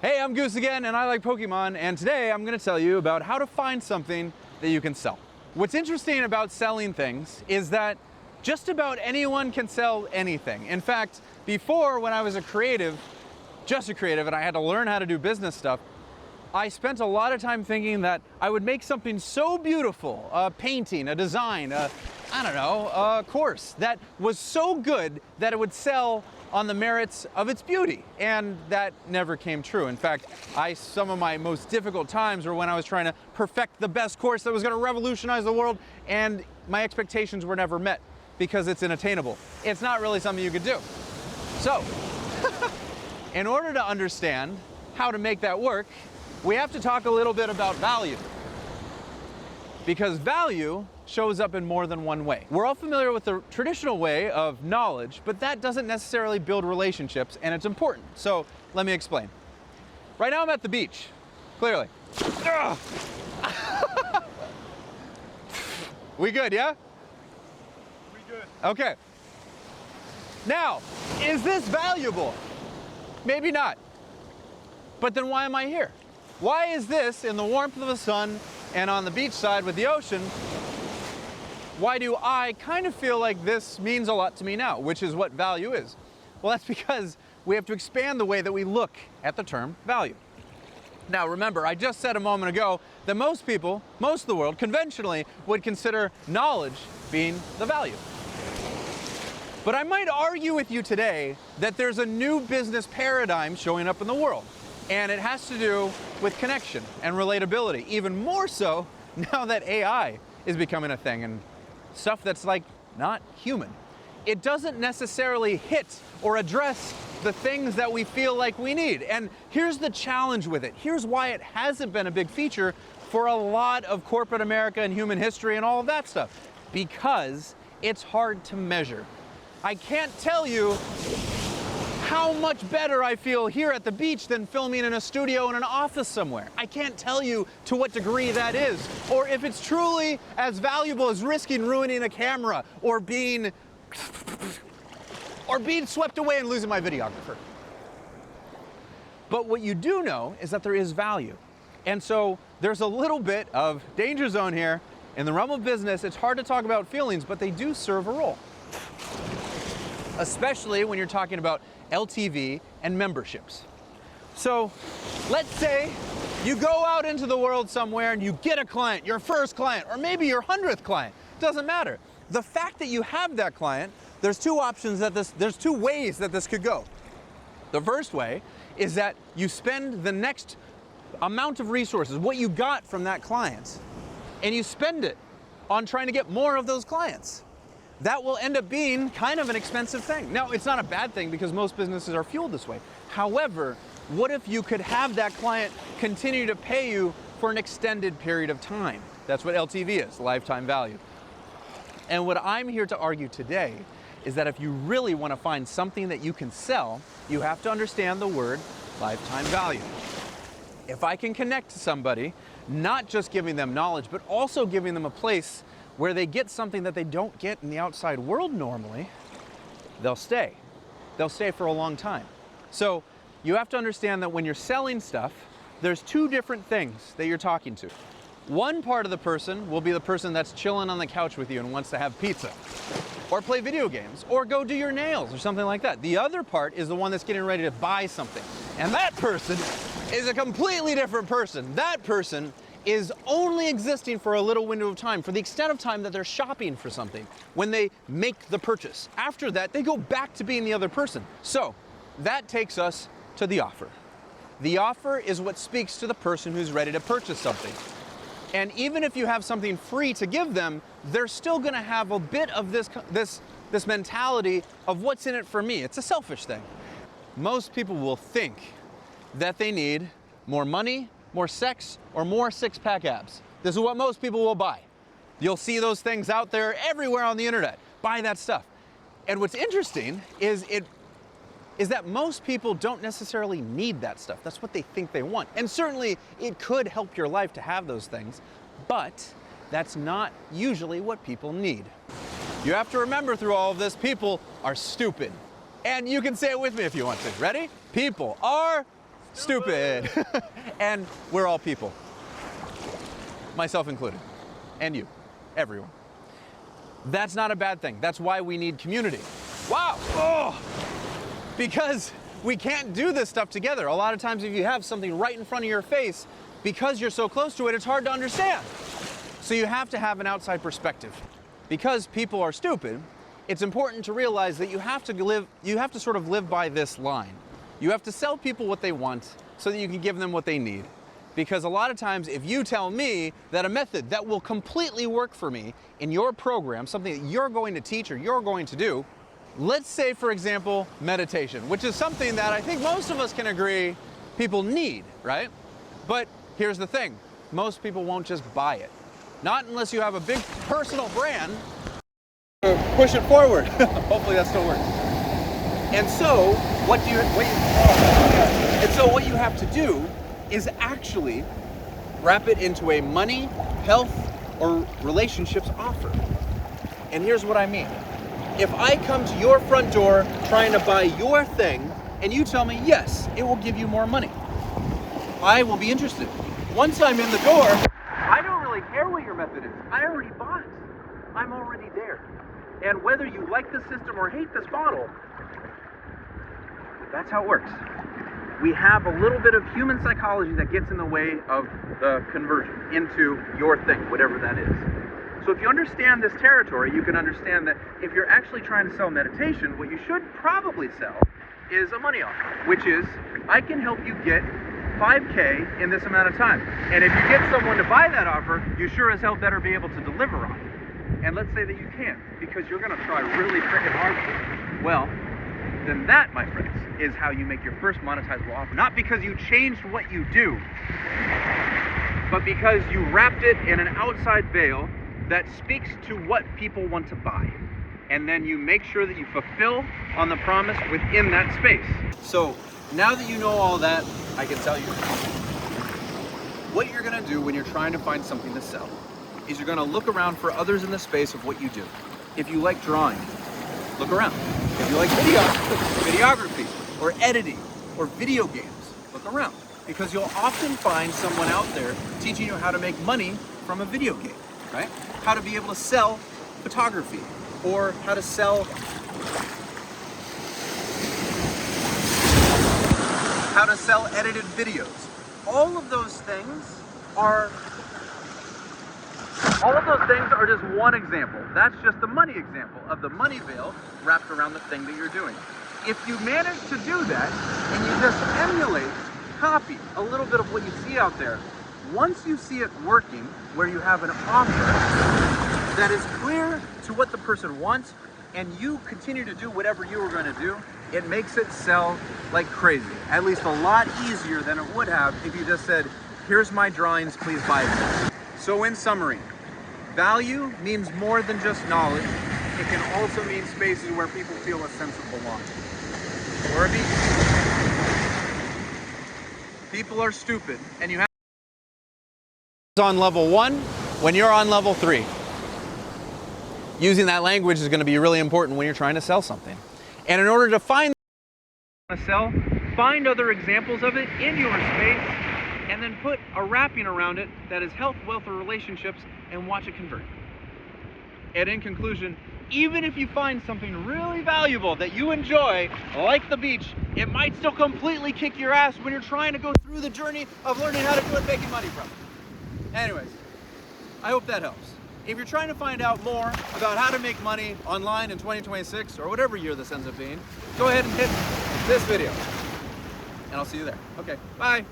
Hey, I'm Goose again, and I like Pokemon, and today I'm going to tell you about how to find something that you can sell. What's interesting about selling things is that just about anyone can sell anything. In fact, before, when I was just a creative, and I had to learn how to do business stuff, I spent a lot of time thinking that I would make something so beautiful, a painting, a design, a course, that was so good that it would sell on the merits of its beauty, and that never came true. In fact, some of my most difficult times were when I was trying to perfect the best course that was going to revolutionize the world, and my expectations were never met because it's unattainable. It's not really something you could do. So, in order to understand how to make that work, we have to talk a little bit about value. Because value shows up in more than one way. We're all familiar with the traditional way of knowledge, but that doesn't necessarily build relationships, and it's important. So let me explain. Right now I'm at the beach, clearly. We good, yeah? We good. Okay. Now, is this valuable? Maybe not. But then why am I here? Why is this in the warmth of the sun and on the beach side with the ocean? Why do I kind of feel like this means a lot to me now, which is what value is? Well, that's because we have to expand the way that we look at the term value. Now, remember, I just said a moment ago that most people, most of the world, conventionally would consider knowledge being the value. But I might argue with you today that there's a new business paradigm showing up in the world. And it has to do with connection and relatability, even more so now that AI is becoming a thing and stuff that's like not human. It doesn't necessarily hit or address the things that we feel like we need. And here's the challenge with it. Here's why it hasn't been a big feature for a lot of corporate America and human history and all of that stuff. Because it's hard to measure. I can't tell you how much better I feel here at the beach than filming in a studio in an office somewhere. I can't tell you to what degree that is, or if it's truly as valuable as risking ruining a camera or being swept away and losing my videographer. But what you do know is that there is value. And so there's a little bit of danger zone here. In the realm of business, it's hard to talk about feelings, but they do serve a role. Especially when you're talking about LTV and memberships. So let's say you go out into the world somewhere and you get a client, your first client, or maybe your 100th client. Doesn't matter. The fact that you have that client, there's two ways that this could go. The first way is that you spend the next amount of resources, what you got from that client, and you spend it on trying to get more of those clients. That will end up being kind of an expensive thing. Now, it's not a bad thing because most businesses are fueled this way. However, what if you could have that client continue to pay you for an extended period of time? That's what LTV is, lifetime value. And what I'm here to argue today is that if you really want to find something that you can sell, you have to understand the word lifetime value. If I can connect to somebody, not just giving them knowledge, but also giving them a place where they get something that they don't get in the outside world normally, they'll stay. They'll stay for a long time. So you have to understand that when you're selling stuff, there's two different things that you're talking to. One part of the person will be the person that's chilling on the couch with you and wants to have pizza, or play video games, or go do your nails, or something like that. The other part is the one that's getting ready to buy something. And that person is a completely different person. That person is only existing for a little window of time, for the extent of time that they're shopping for something, when they make the purchase. After that, they go back to being the other person. So that takes us to the offer. The offer is what speaks to the person who's ready to purchase something. And even if you have something free to give them, they're still gonna have a bit of this mentality of what's in it for me. It's a selfish thing. Most people will think that they need more money, more sex, or more six-pack abs. This is what most people will buy. You'll see those things out there everywhere on the internet. Buy that stuff. And what's interesting is that most people don't necessarily need that stuff. That's what they think they want. And certainly it could help your life to have those things, but that's not usually what people need. You have to remember through all of this, people are stupid. And you can say it with me if you want to. Ready? People are stupid. And we're all people, myself included, and you, everyone. That's not a bad thing. That's why we need community. Wow. Oh. Because we can't do this stuff together. A lot of times if you have something right in front of your face, because you're so close to it, it's hard to understand. So you have to have an outside perspective. Because people are stupid, it's important to realize that you have to sort of live by this line. You have to sell people what they want so that you can give them what they need. Because a lot of times, if you tell me that a method that will completely work for me in your program, something that you're going to teach or you're going to do, let's say, for example, meditation, which is something that I think most of us can agree people need, right? But here's the thing, most people won't just buy it. Not unless you have a big personal brand. Push it forward. Hopefully that still works. And so, what you have to do is actually wrap it into a money, health, or relationships offer. And here's what I mean. If I come to your front door trying to buy your thing, and you tell me, yes, it will give you more money, I will be interested. Once I'm in the door, I don't really care what your method is. I already bought. I'm already there. And whether you like the system or hate this model, that's how it works. We have a little bit of human psychology that gets in the way of the conversion into your thing, whatever that is. So if you understand this territory, you can understand that if you're actually trying to sell meditation, what you should probably sell is a money offer, which is, I can help you get 5K in this amount of time. And if you get someone to buy that offer, you sure as hell better be able to deliver on it. And let's say that you can't, because you're gonna try really freaking hard for it. Well, then that, my friends, is how you make your first monetizable offer. Not because you changed what you do, but because you wrapped it in an outside veil that speaks to what people want to buy. And then you make sure that you fulfill on the promise within that space. So now that you know all that, I can tell you what you're gonna do when you're trying to find something to sell is you're gonna look around for others in the space of what you do. If you like drawing, look around. If you like videography, or editing, or video games, look around. Because you'll often find someone out there teaching you how to make money from a video game, right? How to be able to sell photography, or how to sell edited videos. All of those things are just one example. That's just the money example of the money veil wrapped around the thing that you're doing. If you manage to do that and you just emulate, copy a little bit of what you see out there, once you see it working, where you have an offer that is clear to what the person wants, and you continue to do whatever you were going to do, it makes it sell like crazy. At least a lot easier than it would have if you just said, here's my drawings, please buy them. So in summary, value means more than just knowledge. It can also mean spaces where people feel a sense of belonging. Or a beat. People are stupid, and you have on level 1 when you're on level 3. Using that language is going to be really important when you're trying to sell something. And in order to find other examples of it in your space, and then put a wrapping around it that is health, wealth, or relationships, and watch it convert. And in conclusion, even if you find something really valuable that you enjoy, like the beach, it might still completely kick your ass when you're trying to go through the journey of learning how to do it, making money from it. Anyways, I hope that helps. If you're trying to find out more about how to make money online in 2026, or whatever year this ends up being, go ahead and hit this video. And I'll see you there. Okay, bye.